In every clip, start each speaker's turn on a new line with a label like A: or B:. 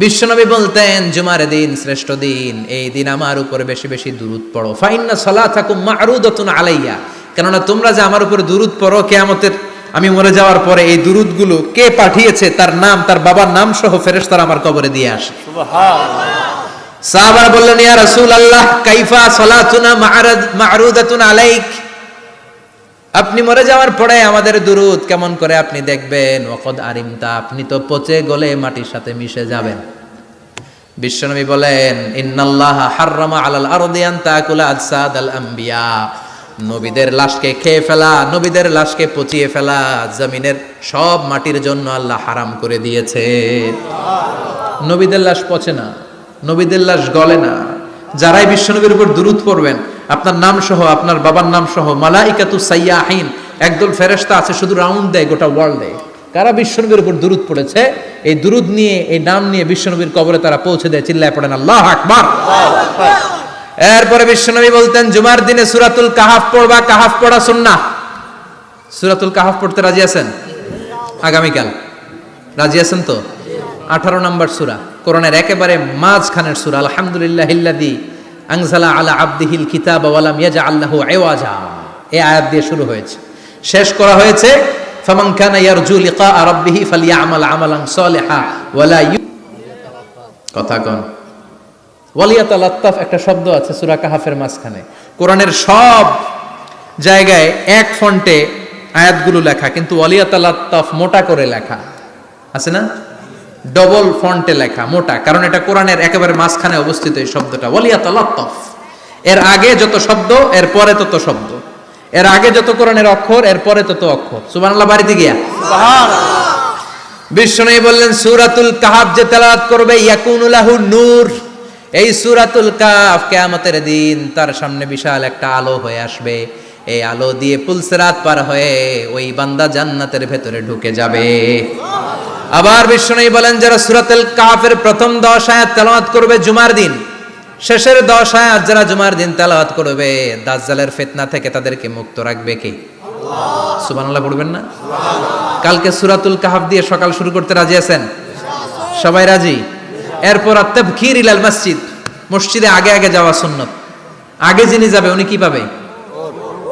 A: বিশ্বনবী বলতেন জুমার দিন শ্রেষ্ঠ দিন, এই দিন আমার উপরে বেশি বেশি দুরূদ পড়ো। ফাইন্না সালাতাকুম মা'রুদাতুন আলাইয়া, কেননা তোমরা যে আমার উপরে দুরূদ পড়ো, কিয়ামতের আমি মরে যাওয়ার পরে এই দুরূদগুলো কে পাঠিয়েছে তার নাম, তার বাবার নাম সহ ফেরেশতারা আমার কবরে দিয়ে আসে। সুবহানাল্লাহ। সাহাবারা বললেন, ইয়া রাসূলুল্লাহ কাইফা সালাতুনা মা'রুদাতুন আলাইক, আপনি মরে যাওয়ার পরে আমাদের দুরূদ কেমন করে আপনি দেখবেন? ওয়াকাদ আরিমতা, আপনি তো পচে গলে মাটির সাথে মিশে যাবেন। বিশ্বনবী বলেন, ইন্নাল্লাহা হাররামা আলাল আরদি আন তাকুলা আজসাদাল আম্বিয়া, নবীদের লাশকে খেয়ে ফেলা, নবীদের লাশকে পচিয়ে ফেলা জমিনের সব মাটির জন্য আল্লাহ হারাম করে দিয়েছে। নবীদের লাশ পচে না, নবীদের লাশ গলে না। যারাই বিশ্বনবীর উপর দুরূদ পড়বেন, আপনার নাম সহ, আপনার বাবার নাম সহ, মালাইকাতু সাইয়াহিন, একদল ফেরেশতা আছে শুধু রাউন্ড দেয় গোটা ওয়ার্ল্ডে। কারা বিশ্বনবীর উপর দুরূদ পড়েছে, এই দুরূদ নিয়ে, এই নাম নিয়ে বিশ্বনবীর কবরে তারা পৌঁছে দেয়। চিল্লায় পড়েন আল্লাহু আকবার। এরপরে বিশ্বনবী বলতেন, জুমার দিনে সূরাতুল কাহাফ পড়বা। কাহাফ পড়া সুন্নাহ। সূরাতুল কাহাফ পড়তে রাজি আছেন? আগামীকাল রাজি আছেন তো? 18 নম্বর সূরা, কোরআনের একেবারে মাঝখানের সূরা। আলহামদুলিল্লাহিল্লাযী আনজালা আলা আবদিহিল কিতাবা ওয়া লাম ইয়াজআল লাহু ইওয়াজা, এই আয়াত দিয়ে শুরু হয়েছে, শেষ করা হয়েছে ফামান কানা ইয়ারজু লিকা রাব্বিহি ফালইআমাল আমালান সালিহা ওয়া লা কথা কোন ওয়ালিয়াতালাত্তাফ, একটা শব্দ আছে সূরা কাহাফের মাঝখানে। কোরআনের সব জায়গায় এক ফন্টে আয়াতগুলো লেখা, কিন্তু ওয়ালিয়াতালাত্তাফ মোটা করে লেখা আছে না, ডবল ফন্টে লেখা, মোটা, কারণ এটা কোরআনের একেবারে মাঝখানে অবস্থিত এই শব্দটা ওয়ালিয়াতালাত্তাফ। এর আগে যত শব্দ এর পরে তত শব্দ, এর আগে যত কোরআনের অক্ষর এর পরে তত অক্ষর। সুবহানাল্লাহ বাড়িতে গিয়া সুবহানাল্লাহ। বিশ্বনবী বললেন, সূরাতুল কাহাফ যে তেলাওয়াত করবে ইয়াকুনু লাহু নূর, এই সূরাতুল কাহাফ কিয়ামতের দিন তার সামনে বিশাল একটা আলো হয়ে আসবে। এই আলো দিয়ে পুলসিরাত পার হয়ে ওই বান্দা জান্নাতের ভেতরে ঢুকে যাবে। আবার বিশ্বনবী বলেন, যারা সূরাতুল কাহাফের প্রথম 10 আয়াত তেলাওয়াত করবে জুমার দিন, শেষের 10 আয়াত যারা জুমার দিন তেলাওয়াত করবে, দাজ্জালের ফিতনা থেকে তাদেরকে মুক্ত রাখবে কে? আল্লাহ। সুবহানাল্লাহ পড়বেন না? সুবহানাল্লাহ। কালকে সূরাতুল কাহাফ দিয়ে সকাল শুরু করতে রাজি আছেন? সবাই রাজি? এরপর তাবকির ইলাল মসজিদ, মসজিদে আগে আগে যাওয়া সুন্নাত। আগে যিনি যাবে উনি কি পাবে?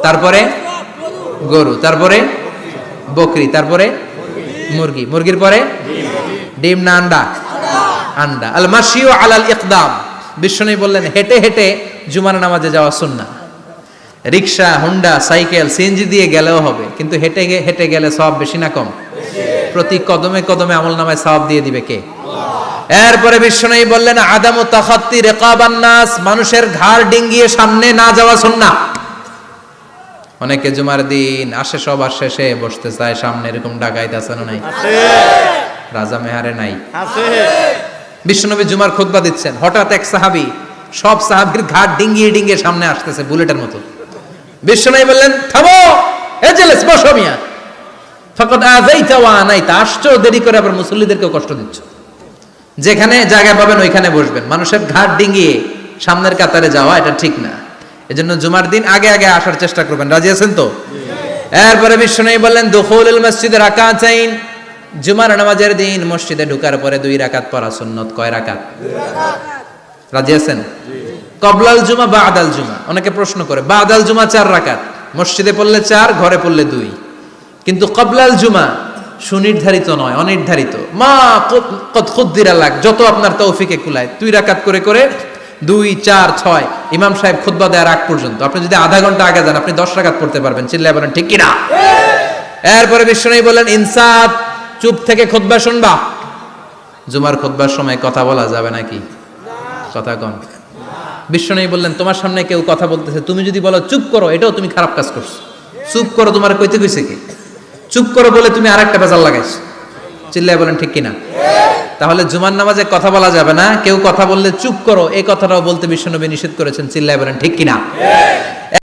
A: তারপরে গরু, তারপরে বকরি, তারপরে মুরগি, মুরগির পরে ডিম না আন্ডা? আন্ডা। আল মাশিউ আলাল ইকদাম, বিশ্বনবী বললেন হেঁটে হেঁটে জুমার নামাজে যাওয়া সুন্নাহ। রিকশা, হুন্ডা, সাইকেল, সিএনজি দিয়ে গেলেও হবে, কিন্তু হেঁটে হেঁটে গেলে সওয়াব বেশি না কম? প্রতি কদমে কদমে আমলনামায় সওয়াব দিয়ে দিবে কে? এরপরে বিশ্বনবী বললেন, আদামু তাখাত্তি রিকাবান নাস, মানুষের ঘাড় ডিঙ্গিয়ে সামনে না যাওয়া সুন্নাহ। অনেকে জুমার দিন আসে, সবার শেষে বসতে চায় সামনে, এরকম ডাকাইত আছে না নাই? আছে। রাজা মেহারে নাই? আছে। বিশ্বনবী জুমার খুতবা দিচ্ছেন, হঠাৎ এক সাহাবী সব সাহাবীর ঘাট ডিঙ্গিয়ে ডিঙ্গিয়ে সামনে আসতেছে বুলেটের মতো। বিশ্বনবী বললেন, থামো, এজেলেস, বসো মিয়া। ফাকাদ আযাইতা ওয়া আনাইতা, আসছো দেরি করে আবার মুসল্লিদেরকেও কষ্ট দিচ্ছ। যেখানে জায়গা পাবেন ওইখানে বসবেন, মানুষের ঘাট ডিঙ্গিয়ে সামনের কাতারে যাওয়া এটা ঠিক না। এজন্য জুমার দিন আগে আগে আসার চেষ্টা করবেন। রাজি আছেন তো? এরপরে বিশ্বনবী বললেন, দুখুলুল মসজিদে রাকাতাইন, জুমার নামাজের দিন মসজিদে ঢোকার পরে 2 রাকাত পড়া সুন্নাত। কয় রাকাত? 2 রাকাত। রাজি আছেন? কবলাল জুমা বাদাল জুমা, অনেকে প্রশ্ন করে, বাদাল জুমা 4 রাকাত, মসজিদে পড়লে 4, ঘরে পড়লে 2, কিন্তু কবলাল জুমা সুনির্ধারিত নয়, অনির্ধারিত। মা কদ খুদ্দিরা লাক, যত আপনার তৌফিকে কুলায় 2 রাকাত করে করে 2, 4, 6 ইমাম সাহেব খুতবা দেওয়ার আগ পর্যন্ত আপনি যদি আধা ঘন্টা আগে যান আপনি 10 রাকাত পড়তে পারবেন। চিল্লায় বলেন ঠিক কিনা? এরপরে বিশ্বনবী বললেন, ইনসাত, চুপ থেকে খুতবা শুনবা। জুমার খুতবার সময় কথা বলা যাবে নাকি? কথা কম। বিশ্বনবী বললেন, তোমার সামনে কেউ কথা বলতেছে, তুমি যদি বলো চুপ করো, এটাও তুমি খারাপ কাজ করছো। চুপ করো তোমার কইতে কইছে কি? চুপ করো বলে তুমি আরেকটা বেজাল লাগাইছো। চিল্লায় বলেন ঠিক কিনা? তাহলে জুমার নামাজে কথা বলা যাবে না, কেউ কথা বললে চুপ করো, এই কথাটাও বলতে বিশ্বনবী নিষেধ করেছেন। চিল্লায় বলেন ঠিক কিনা?